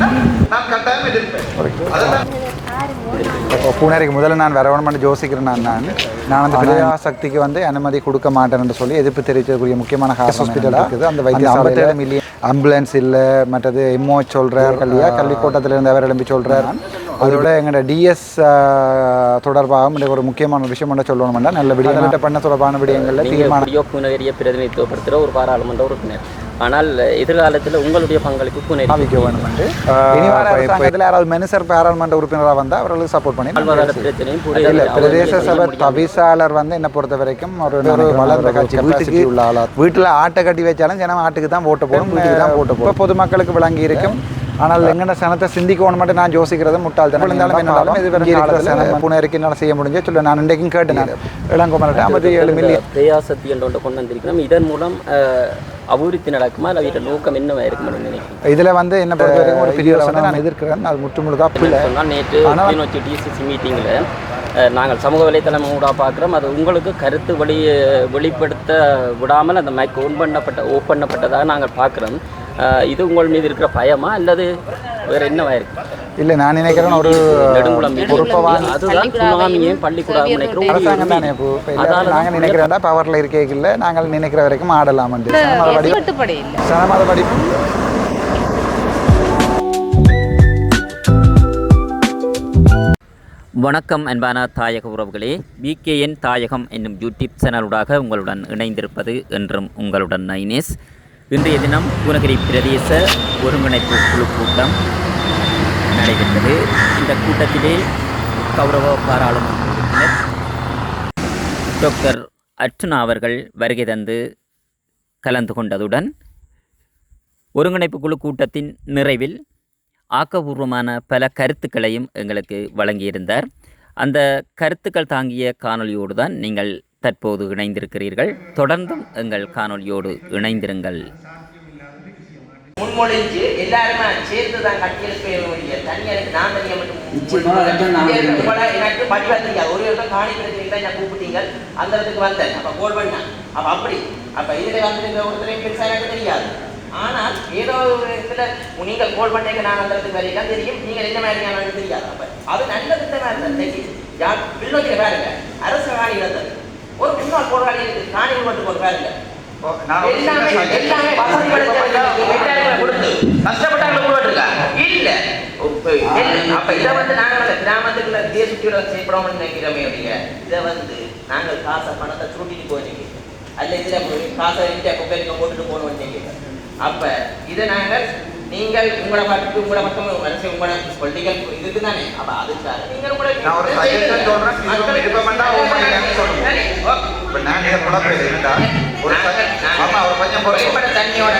நான் கட்டாயம் எதிர்ப்பேன். பூனேரிக்கு முதல்ல நான் வரவணும்னு யோசிக்கிறேன். நான் அந்த பிரஜாசக்திக்கு வந்து அனுமதி கொடுக்க மாட்டேன்னு சொல்லி எதிர்ப்பு தெரிவிக்கக்கூடிய முக்கியமான ஹாஸ்பிட்டல் இருக்குது. அந்த வைத்தியசாலையில் மில்லியன் ஆம்புலன்ஸ் இல்லை, மற்றது எம்ஓ சொல்கிறார் கல்வியா கல்விக்கோட்டத்திலிருந்து அவர் எழுப்பி சொல்கிறார். அதோட எங்களோட டிஎஸ் தொடர்பாக ஒரு முக்கியமான விஷயம் என்ன சொல்லணும்னா நல்ல விடயத்தை பண்ண தொடர்பான விடயங்களில் தீர்மானம் பூனேரியை பிரதிநிதித்துவப்படுத்துகிற ஒரு பாராளுமன்ற உறுப்பினர். ஆனால் எதிர்காலத்தில் உங்களுடைய பங்களிப்பு பூனேரிக்க வேணும் என்று யாராவது மினிஸ்டர் பாராளுமன்ற உறுப்பினராக வந்தால் அவர்களுக்கு சப்போர்ட் பண்ணி பிரதேச சபை தவிசாளர் வந்து என்னை பொறுத்த வரைக்கும் ஒரு வளர்ந்த கட்சி வீட்டுக்கு உள்ள ஆளார். வீட்டில் ஆட்டை கட்டி வச்சாலும் ஜனம் ஆட்டுக்கு தான் ஓட்ட போடும், வீட்டுக்கு தான் ஓட்ட போடும். பொதுமக்களுக்கு விளங்கி இருக்கும். ஆனால் எங்கட சனத்தை சிந்திக்கணும் மட்டும் நான் யோசிக்கிறது முட்டாள்தனம். இருந்தாலும் என்னாலும் இது பூனேரிக்கு என்னால் செய்ய முடிஞ்சு சொல்ல நான் இன்றைக்கும் கேட்டேன். இளங்கோமல்கிட்ட 57 மில்லியன் பிரயாசக்தி என்ற கொண்டு வந்திருக்கிறோம். இதன் மூலம் அபிவிருத்தி நடக்குமா இல்லை வீட்டில் நோக்கம் என்னவாக இருக்குன்னு நினைக்கிறேன். இதில் வந்து என்ன பொறுத்த வரைக்கும் ஒரு பெரிய நான் எதிர்க்கிறேன். அது முற்றுமுழுதாக பிள்ளை சொன்னால் நேற்று டிசிசி மீட்டிங்கில் நாங்கள் சமூக வலைத்தளம் கூட பார்க்குறோம். அது உங்களுக்கு கருத்து வெளிப்படுத்த விடாமல் அந்த மைக் ஓப் பண்ணப்பட்டதாக நாங்கள் பார்க்குறோம். இது உங்கள் மீது இருக்கிற பயமா அல்லது வேறு என்னவாக இருக்கு? இல்லை, நான் நினைக்கிறேன் ஒரு நெடுங்குளம் பொறுப்பவான் அதுதான் சுனாமியும் பள்ளிக்கூடம் நினைக்கிறோம். அரசாங்கம் தானே அதனால் நாங்கள் நினைக்கிறேன்டா பவரில் இருக்கல நாங்கள் நினைக்கிற வரைக்கும் ஆடலாம். சனமதபடி வணக்கம் அன்பான தாயக உறவுகளே, பிகேஎன் தாயகம் என்னும் யூடியூப் சேனலுடாக உங்களுடன் இணைந்திருப்பது என்றும் உங்களுடன் நைனேஸ். இன்றைய தினம் பூனகிரி பிரதேச ஒருங்கிணைப்பு குழு கூட்டம் நடைபெற்றது. இந்த கூட்டத்திலே கௌரவ பாராளுமன்ற உறுப்பினர் டாக்டர் அர்ச்சுனா அவர்கள் வருகை தந்து கலந்து கொண்டதுடன் ஒருங்கிணைப்பு குழு கூட்டத்தின் நிறைவில் ஆக்கபூர்வமான பல கருத்துக்களையும் எங்களுக்கு வழங்கியிருந்தார். அந்த கருத்துக்கள் தாங்கிய காணொலியோடு தான் நீங்கள் தற்போது இணைந்திருக்கிறீர்கள். தொடர்ந்தும் எங்கள் காணொலியோடு இணைந்திருங்கள். முன்மொழிஞ்சு எல்லாருமே சேர்த்து தான் கட்டியெழுப்ப வேண்டிய தனியாருக்கு நான் தனியாக மட்டும் எனக்கு படிவா தெரியாது. ஒரு இடத்துல காணி பிரச்சனை என்ன கூப்பிட்டீங்க அந்த இடத்துக்கு வந்தேன். அப்போ கோல் பண்ணேன். அப்போ அப்படி அப்போ இதில் வந்து ஒருத்தரையும் பெருசாக எனக்கு தெரியாது. ஆனால் ஏதோ ஒரு இதில் நீங்கள் கோல் பண்ணீங்க நான் அந்த இடத்துக்கு வரைக்கும் தெரியும். நீங்கள் என்ன மாதிரி தெரியாது. அப்போ அது நல்ல திட்டமாக இருந்தது. யார் பின்னோக்கிற வேறுங்க அரசு காணி இருந்தது. ஒரு முன்னாள் போராளி இருக்குது காணி மட்டும் ஒரு வேறுங்க எல்லாமே வசதி கொடுத்து கஷ்டப்பட்டாங்க போட்டுருக்கா இல்லை. அப்போ இதை வந்து நாங்கள் கிராமத்துக்குள்ள இதே சுற்றியோட செய்யப்படாமல் நினைக்கிறோமே அப்படிங்க. இதை வந்து நாங்கள் காசை பணத்தை சுருட்டிட்டு போனீங்க அல்ல இதில் காசை இந்தியா குப்பைக்கு போட்டுட்டு போகணும்னு நினைக்கிறேன். அப்போ இதை நாங்கள் நீங்கள் உங்களை பார்த்து உங்களை பக்கம் அரசு உங்களோட பொலிட்டிக்கல் இதுக்கு தானே. அப்போ அதுக்காக நீங்கள் உங்களை தண்ணியோட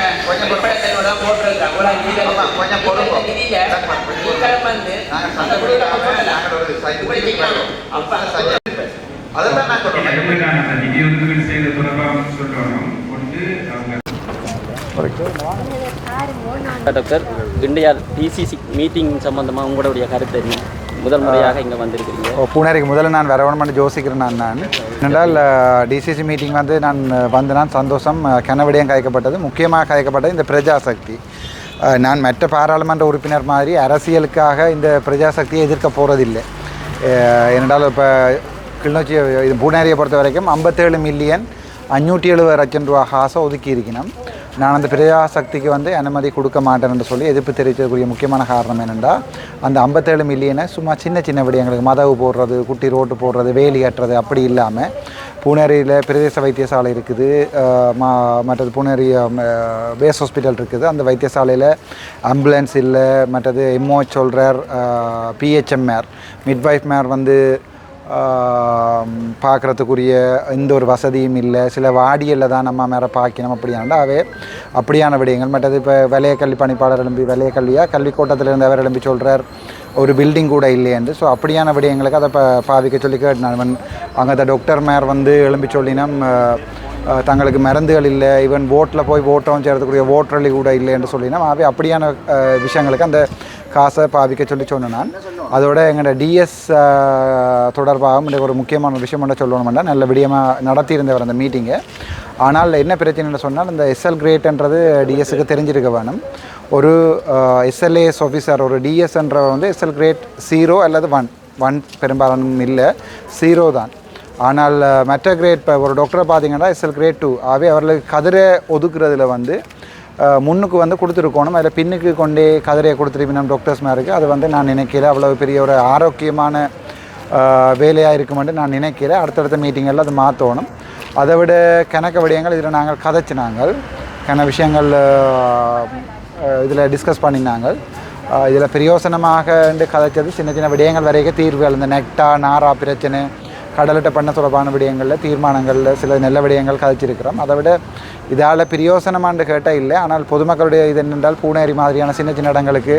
அதெல்லாம் நான் சொல்றேன். நிதி ஒதுக்கீடு செய்த தொடர்பாக சொல்றோம் கொண்டு டாக்டர் இந்தியா டிசிசி மீட்டிங் சம்பந்தமாக உங்களுடைய கருத்து என்ன? முதல் முறையாக இங்கே வந்திருக்கிறீங்க. பூனேரிக்கு முதல்ல நான் வரவணும்னு யோசிக்கிறேன். நான் என்றால் டிசிசி மீட்டிங் வந்து நான் சந்தோஷம். கனவிடயம் கதைக்கப்பட்டது, முக்கியமாக கதைக்கப்பட்டது இந்த பிரஜாசக்தி. நான் மற்ற பாராளுமன்ற உறுப்பினர் மாதிரி அரசியலுக்காக இந்த பிரஜாசக்தியை எதிர்க்க போகிறதில்லை. ஏனென்றால் இப்போ கிளிநொச்சி இது பூனேரியை பொறுத்த வரைக்கும் 57 மில்லியன் 570 லட்சம் ரூபா காசை ஒதுக்கி இருக்கணும். நான் அந்த பிரஜாசக்திக்கு வந்து அனுமதி கொடுக்க மாட்டேன்னு சொல்லி எதிர்ப்பு தெரிவிக்கக்கூடிய முக்கியமான காரணம் என்னென்னா அந்த 57 மில்லியனை சும்மா சின்ன சின்ன விடயங்களுக்கு மதவு போடுறது, குட்டி ரோட்டு போடுறது, வேலி கட்டுறது அப்படி இல்லாமல் பூனேரியில் பிரதேச வைத்தியசாலை இருக்குது, மற்றது பூனேரி பேஸ் ஹாஸ்பிட்டல் இருக்குது. அந்த வைத்தியசாலையில் ஆம்புலன்ஸ் இல்லை, மற்றது எம்ஓ சொல்கிறார், பிஹெச்எம்ஆர் மிட்வைஃப் மேர் வந்து பார்க்குறதுக்குரிய எந்த ஒரு வசதியும் இல்லை. சில வாடியில் தான் நம்ம மேலே பார்க்கணும். அப்படியான விடயங்கள். மற்றது இப்போ வலய கல்வி பணிப்பாளர் வலய கல்விக்கோட்டத்தில் அவர் எழும்பி சொல்கிறார் ஒரு பில்டிங் கூட இல்லையென்று. ஸோ அப்படியான விடயங்களுக்கு அதை பாவிக்க சொல்லி கேட்டான். அங்கே டாக்டர் மேர் வந்து எழும்பி சொல்லினோம் தங்களுக்கு மருந்துகள் இல்லை, ஈவன் ஓட்டில் போய் ஓட்டவும் செய்கிறதுக்குரிய ஓட்டரளி கூட இல்லை என்று சொல்லினோம். அப்படியான விஷயங்களுக்கு அந்த காசை பாவிக்க சொல்லி சொன்னேன். நான் அதோட எங்களோட டிஎஸ் தொடர்பாக ஒரு முக்கியமான விஷயம் மட்டும் சொல்லணும்னா நல்ல விடியமாக நடத்தியிருந்தவர் அந்த மீட்டிங்கை. ஆனால் என்ன பிரச்சனைன்னு சொன்னால் இந்த எஸ்எல் கிரேட்ன்றது டிஎஸ்க்கு தெரிஞ்சிருக்க வேணும். ஒரு எஸ்எல்ஏஎஸ் ஆஃபீஸர் ஒரு டிஎஸ்ன்றவர் வந்து எஸ்எல் கிரேட் 0 அல்லது 1 பெரும்பாலும் இல்லை, 0 தான். ஆனால் மற்ற கிரேட் இப்போ ஒரு டாக்டரை பார்த்தீங்கன்னா எஸ்எல் கிரேட் 2 ஆகவே அவர்களுக்கு கதிரை ஒதுக்குறதுல வந்து முன்னுக்கு வந்து கொடுத்துருக்கணும். அதில் பின்னுக்கு கொண்டே கதிரையை கொடுத்துருப்பினோம் டாக்டர்ஸ் மாதிரி. அது வந்து நான் நினைக்கிறேன் அவ்வளோ பெரிய ஒரு ஆரோக்கியமான வேலையாக இருக்குமென்று நான் நினைக்கிறேன். அடுத்தடுத்த மீட்டிங்கில் அது மாற்றணும். அதை விட கணக்க விடயங்கள் இதில் நாங்கள் கதைச்சினாங்கள், விஷயங்கள் இதில் டிஸ்கஸ் பண்ணினாங்க. இதில் பிரயோசனமாக கதைச்சது சின்ன சின்ன விடயங்கள் வரைக்கும் தீர்வுகள், இந்த நெக்டா நாரா பிரச்சனை, கடலிட்ட பண்ண தொடர்பான விடயங்களில் தீர்மானங்களில் சில நல்ல விடயங்கள் கதைச்சிருக்கிறோம். அதை விட இதால் பிரயோசனமானு கேட்டால் இல்லை. ஆனால் பொதுமக்களுடைய இது என்னென்றால் பூனேரி மாதிரியான சின்ன சின்ன இடங்களுக்கு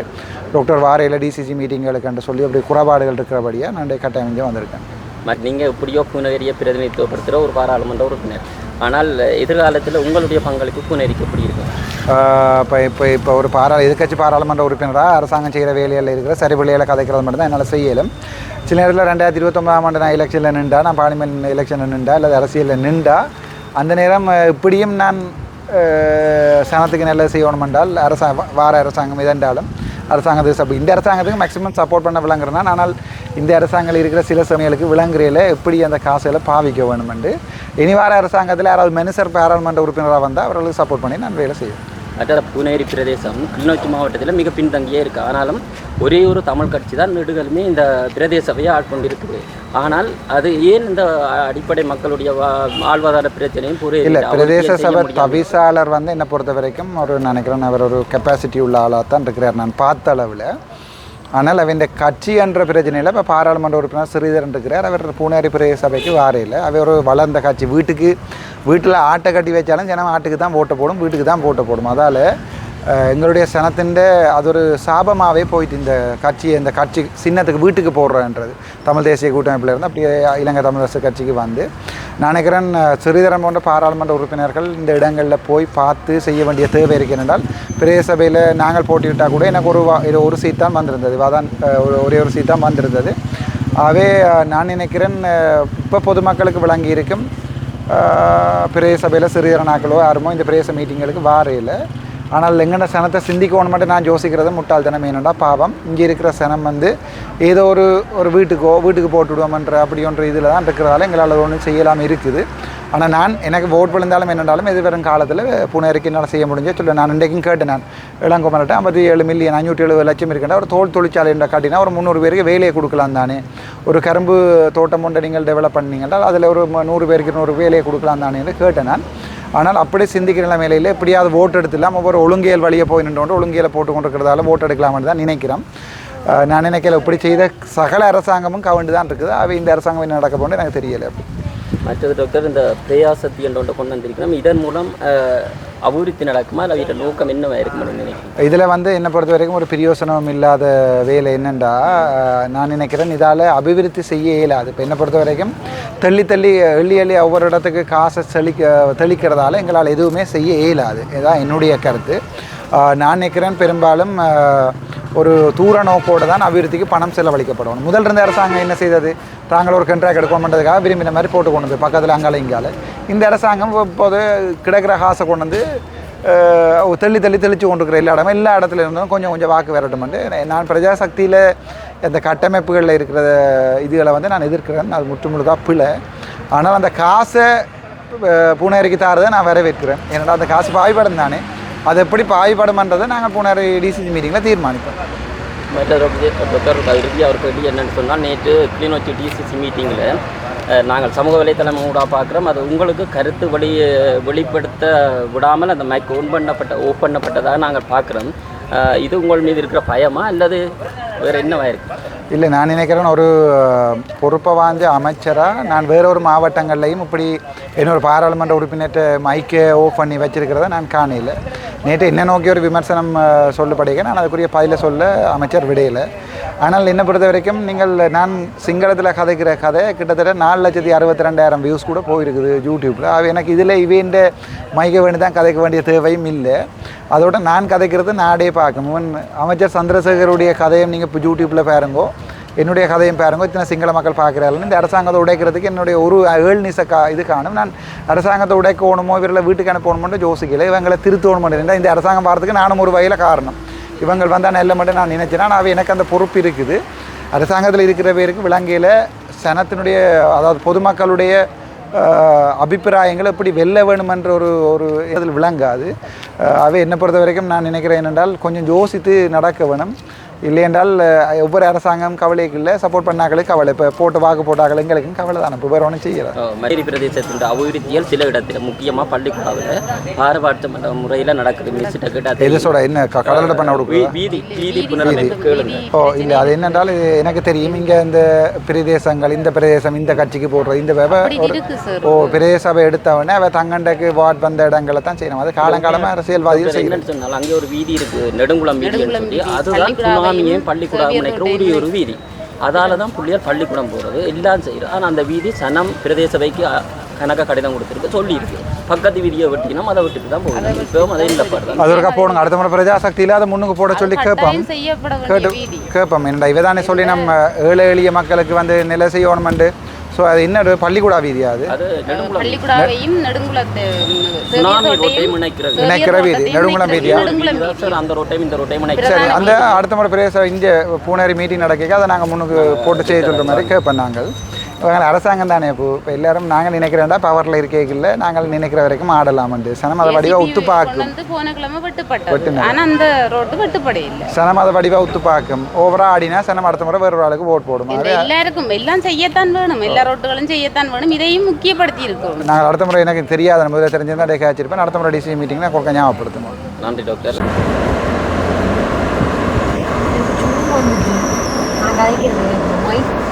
டாக்டர் வாரையில் டிசிசி மீட்டிங்களுக்கு சொல்லி அப்படி குறைபாடுகள் இருக்கிறபடியாக நான் கட்டாயம் வந்திருக்கேன். நீங்கள் இப்படியோ பூனேரியை பிரதிநிதித்துவப்படுத்துகிற ஒரு பாராளுமன்ற உறுப்பினர், ஆனால் எதிர்காலத்தில் உங்களுடைய பங்களிப்பு பூனேரிக்கு எப்படி இருக்கும்? இப்போ ஒரு எதிர்க்கட்சி பாராளுமன்ற உறுப்பினராக அரசாங்கம் செய்கிற வேலையில் இருக்கிற சரி பிள்ளைகளை கதைக்கிறது மட்டும் தான் என்னால் செய்யலும். சில நேரத்தில் 2029ஆம் ஆண்டு நான் எலெக்ஷனில் நின்றா, நான் பார்லிமெண்ட் எலெக்ஷனில் நின்றா அல்லது அரசியலில் நின்றா, அந்த நேரம் இப்படியும் நான் சனத்துக்கு நல்லது செய்யணும் என்றால் வார அரசாங்கம் இதென்றாலும் அரசாங்கத்துக்கு இந்த அரசாங்கத்துக்கு மேக்ஸிமம் சப்போர்ட் பண்ண விளங்குறேன். ஆனால் இந்த அரசாங்கத்தில் இருக்கிற சில சமயங்களுக்கு விளங்குறையில் எப்படி அந்த காசுகளை பாவிக்க வேணுமென்று இனி வார அரசாங்கத்தில் யாராவது மனுஷர் பாராளுமன்ற உறுப்பினராக வந்தால் அவர்களுக்கு சப்போர்ட் பண்ணி நான் வேலை செய்வேன். மற்ற பூனேரி பிரதேசம் கிளிநொச்சி மாவட்டத்தில் மிக பின்தங்கியே இருக்குது. ஆனாலும் ஒரே ஒரு தமிழ் கட்சி தான் நெடுகளுமே இந்த பிரதேச சபையை ஆட்கொண்டு இருக்குது. ஆனால் அது ஏன் இந்த அடிப்படை மக்களுடைய வாழ்வாதார பிரச்சனையும் இல்லை, பிரதேச சபை தவிசாளர் வந்து என்னை பொறுத்த வரைக்கும் ஒரு நினைக்கிறேன் அவர் ஒரு கெப்பாசிட்டி உள்ள ஆளாக தான் இருக்கிறார் நான் பார்த்த அளவில். ஆனால் அவன் இந்த கட்சி என்ற பிரச்சனையில் இப்போ பாராளுமன்ற உறுப்பினர் ஸ்ரீதரன் இருக்கிறார். அவர் பூனேரி பிரதேச சபைக்கு வாரையில் அவர் ஒரு வளர்ந்த கட்சி. வீட்டில் ஆட்டை கட்டி வச்சாலும் ஜனம் ஆட்டுக்கு தான் ஓட்ட போடும், வீட்டுக்கு தான் போட்ட போடும். அதால் எங்களுடைய சனத்தின் அது ஒரு சாபமாகவே போயிட்டு இந்த கட்சி சின்னத்துக்கு வீட்டுக்கு போடுறன்றது தமிழ் தேசிய கூட்டமைப்பில் இருந்து அப்படியே இலங்கை தமிழரசு கட்சிக்கு வந்து நான் நினைக்கிறேன் ஸ்ரீதரன் போன்ற பாராளுமன்ற உறுப்பினர்கள் இந்த இடங்களில் போய் பார்த்து செய்ய வேண்டிய தேவை இருக்கிறால் பிரதேச சபையில் நாங்கள் போட்டிவிட்டால் கூட எனக்கு ஒரு சீட் தான் வந்திருந்தது, அதான் ஒரே ஒரு சீட் தான் வந்திருந்தது. ஆகவே நான் நினைக்கிறேன் இப்போ பொதுமக்களுக்கு விளங்கி இருக்கும் பிரதேச சபையில் ஸ்ரீதரனாக்களோ யாருமோ இந்த பிரதேச மீட்டிங்களுக்கு வாரையில். ஆனால் எங்கள்ட சனத்தை சிந்திக்கணும் மட்டும் நான் யோசிக்கிறது முட்டாள்தனம். என்னென்னா பாவம் இங்கே இருக்கிற சனம் வந்து ஏதோ ஒரு வீட்டுக்கு போட்டுவிடுவோம்ன்ற அப்படி ஒன்று இதில் தான் இருக்கிறதால எங்களால் ஒன்றும் செய்யலாமல் இருக்குது. ஆனால் எனக்கு ஓட் விழுந்தாலும் என்னென்னாலும் எதிர்வரும் காலத்தில் பூனேரிக்கு என்னால் செய்ய முடிஞ்சு நான் இன்றைக்கும் கேட்டேன். நான் இளங்கோமல்கிட்ட 57 மில்லியன் 570 லட்சம் இருக்கின்ற ஒரு தோல் தொழிற்சாலை என்ற காட்டினா ஒரு 300 பேருக்கு வேலையை கொடுக்கலாம் தானே. ஒரு கரும்பு தோட்டம் ஒன்றை நீங்கள் டெவலப் பண்ணீங்கன்றால் அதில் ஒரு 100 பேருக்கு 100 வேலையை கொடுக்கலாம் தானே என்று கேட்டேன் நான். ஆனால் அப்படி சிந்திக்கிற நிலைமையில் எப்படியாவது ஓட்டு எடுத்துலாம் ஒவ்வொரு ஒழுங்கியல் வழியை போய் நின்று ஒழுங்கியலை போட்டு கொண்டு இருக்கிறதால ஓட்டு எடுக்கலாம்னு தான் நினைக்கிறேன். நான் நினைக்கல இப்படி செய்த சகல அரசாங்கமும் கவண்டு தான் இருக்குது. அவை இந்த அரசாங்கம் என்ன நடக்க போன்னு எனக்கு தெரியலை. மற்றது டாக்டர் இந்த பிரயாசக்தி என்ற ஒன்றை கொண்டு வந்திருக்கிறோம், இதன் மூலம் அபிவிருத்தி நடக்குமா இல்லை வீட்டை நோக்கம் என்னவாக இருக்கும்னு நினைக்கிறேன்? இதில் வந்து என்னை பொறுத்த வரைக்கும் ஒரு பிரயோசனம் இல்லாத வேலை என்னென்னா நான் நினைக்கிறேன் இதால் அபிவிருத்தி செய்ய இயலாது. இப்போ என்னை பொறுத்த வரைக்கும் எள்ளி ஒவ்வொரு இடத்துக்கு காசை தெளிக்கிறதால எங்களால் எதுவுமே செய்ய இயலாது. இதுதான் என்னுடைய கருத்து. நான் நினைக்கிறேன் பெரும்பாலும் ஒரு தூர நோக்கோடு தான் அபிவிருத்திக்கு பணம் செலவழிக்கப்படும். முதல் இருந்த அரசாங்கம் என்ன செய்தது? தாங்கள் ஒரு கண்ட்ராக்ட் எடுக்கணும் பண்ணுறதுக்காக விரும்பின மாதிரி போட்டு கொண்டு வந்து பக்கத்தில் அங்கால இங்கால. இந்த அரசாங்கம் இப்போது கிடைக்கிற காசை கொண்டு வந்து தெளித்து கொண்டிருக்கிற எல்லா இடத்துல இருந்தும் கொஞ்சம் வாக்கு வரட்டும்ட்டு நான் பிரஜாசக்தியில் இந்த கட்டமைப்புகளில் இருக்கிற இதுகளை வந்து நான் எதிர்க்கிறேன். அது முற்றுமுழுதாக பிழை. ஆனால் அந்த காசை பூனேரிக்கு தாரதை நான் வரவேற்கிறேன். ஏன்னா அந்த காசு பாய்படம் தானே, அது எப்படி பாய்படும்ன்றதை நாங்கள் பூனேரி டிசிசி மீட்டிங்கில் தீர்மானிப்போம். டாக்டர் இறுதி அவர் கேள்வி என்னென்னு சொன்னால், நேற்று கிளிநொச்சி டிசிசி மீட்டிங்கில் நாங்கள் சமூக வலைத்தளம் ஊடாக பார்க்குறோம், அது உங்களுக்கு கருத்து வெளிப்படுத்த விடாமல் அந்த மைக் ஓப் பண்ணப்பட்டதாக நாங்கள் பார்க்குறோம். இது உங்கள் மீது இருக்கிற பயமா அல்லது வேறு என்னவாக இருக்குது? இல்லை, நான் நினைக்கிறேன் ஒரு பொறுப்பை வாய்ந்த அமைச்சராக நான் வேறொரு மாவட்டங்கள்லையும் இப்படி என்னொரு பாராளுமன்ற உறுப்பினர்கிட்ட மைக்கை ஓஃப் பண்ணி வச்சிருக்கிறத நான் காணல. நேற்று என்ன நோக்கி ஒரு விமர்சனம் சொல்லப்படுக நான் அதுக்குரிய பதிலை சொல்ல அமைச்சர் விடையில. ஆனால் என்னை பொறுத்த வரைக்கும் நான் சிங்களத்தில் கதைக்கிற கதை கிட்டத்தட்ட 4,62,000 வியூஸ் கூட போயிருக்குது யூடியூப்பில். அது எனக்கு இதில் இவேண்ட மைக்க வேண்டி தான் கதைக்க வேண்டிய தேவையும் இல்லை. அதோட நான் கதைக்கிறது நாடே பார்க்கணும். அமைச்சர் சந்திரசேகருடைய கதையை நீங்கள் இப்போ யூடியூப்பில் பாருங்கோ, என்னுடைய கதையும் பாருங்க இத்தனை சிங்கள மக்கள் பார்க்குறாங்க இந்த அரசாங்கத்தை உடைக்கிறதுக்கு என்னுடைய ஒரு 7 நிமிஷ இது காணும் நான் அரசாங்கத்தை உடைக்கணுமோ இவர்களை வீட்டுக்கு அனுப்பணுமோ யோசிக்கல இவங்களை திருத்தணுமோ இந்த அரசாங்கம் பார்த்துக்கு நானும் ஒரு வகையில் காரணம் இவங்க வந்தால் நல்ல மட்டும் நான் நினைச்சேன்னா நான் எனக்கு அந்த பொறுப்பு இருக்குது அரசாங்கத்தில் இருக்கிற பேருக்கு விலங்கையில் சனத்தினுடைய அதாவது பொதுமக்களுடைய அபிப்பிராயங்களை எப்படி வெல்ல வேணுமென்ற ஒரு இதில் விளங்காது அவை என்னை பொறுத்த வரைக்கும் நான் நினைக்கிறேன் என்றால் கொஞ்சம் யோசித்து நடக்க வேணும் இல்லை என்றால் ஒவ்வொரு அரசாங்கம் கவலைக்கு இல்லை சப்போர்ட் பண்ணாக்களுக்கு கவலை இப்போ போட்டு வாக்கு போட்டாக்கள் எங்களுக்கும் கவலை தானே இப்போ வேறு ஒன்றும் செய்யலாம் மதுரை பிரதேசத்தின் அபிவிருத்திகள் சில இடத்துல முக்கியமாக பள்ளிக்கூடாவில் பாரபட்ச முறையில் நடக்குது மினிஸ்டர் கிட்ட எது சொல்ல என்ன கடலோட பண்ண கொடுக்கும் வீதி புனரமைப்பு கேளுங்க இல்லை அது என்னென்றால் இது எனக்கு தெரியும் இங்கே இந்த பிரதேசங்கள் இந்த பிரதேசம் இந்த கட்சிக்கு போடுறது இந்த பிரதேச சபை எடுத்தவொடனே அவள் தங்கண்டக்கு வார்டு வந்த இடங்களை தான் செய்யணும் அது காலங்காலமாக அரசியல்வாதிகள் செய்யணும் சொன்னால் அங்கே ஒரு வீதி இருக்குது நெடுங்குளம் வீதி அதுதான் பள்ளிக்கூடம் நினைக்கிற ஒரு வீதி அதால தான் பிள்ளையார் பள்ளிக்கூடம் போகிறது எல்லாம் செய்கிறது ஆனால் அந்த வீதி சனம் பிரதேச சபைக்கு கணக்காக கடிதம் கொடுத்துருக்கு சொல்லியிருக்கு பக்கத்து வீதியை வெட்டினோம் அதை விட்டுட்டு தான் போகணும் இப்போவும் அதை இல்லை பாடுதான் அதற்காக போகணும் அடுத்த முறை பிரஜாசக்தியில் அதை முன்னுக்கு போட சொல்லி கேட்போம் என்னடா இவதானே சொல்லி நம்ம ஏழை எளிய மக்களுக்கு வந்து நிலை செய்யணுமெண்டு ஸோ அது இன்னொரு பள்ளிக்கூடா வீதியா அது இணைக்கிற வீதி நெடுங்குளம் வீதியா சரி அந்த அடுத்த முறை பிரதேச இங்கே பூனேரி மீட்டிங் நடக்க அதை நாங்கள் முன்னுக்கு போட்டு செய்ய சொல்கிற மாதிரி கேட்போம் நாங்கள் அரசாங்கம் தானே இப்போ எல்லாரும் நாங்கள் நினைக்கிறேன்டா பவரில் இருக்கைகளில் நாங்கள் நினைக்கிற வரைக்கும் ஆடலாமண்டு சனம் அதை வடிவா உத்துப்பாக்கும் சனம் அதை வடிவா உத்துப்பாக்கும் ஓவரா ஆடினா சனம் அடுத்த முறை வேறு ஆளுக்கு ஓட் போடும் எல்லாருக்கும் எல்லாம் செய்யத்தான் வேணும் எல்லா ரோட்டுகளும் செய்யத்தான் வேணும் இதையும் முக்கியப்படுத்தி இருக்கோம் நாங்கள் அடுத்த முறை எனக்கு தெரியாத முதல்ல தெரிஞ்சிருந்தா டேக்கா வச்சிருப்பேன் அடுத்த முறை டிசி மீட்டிங்னா கொடுக்க ஞாபகப்படுத்தணும் நன்றி டாக்டர் நான் கதைக்கிறது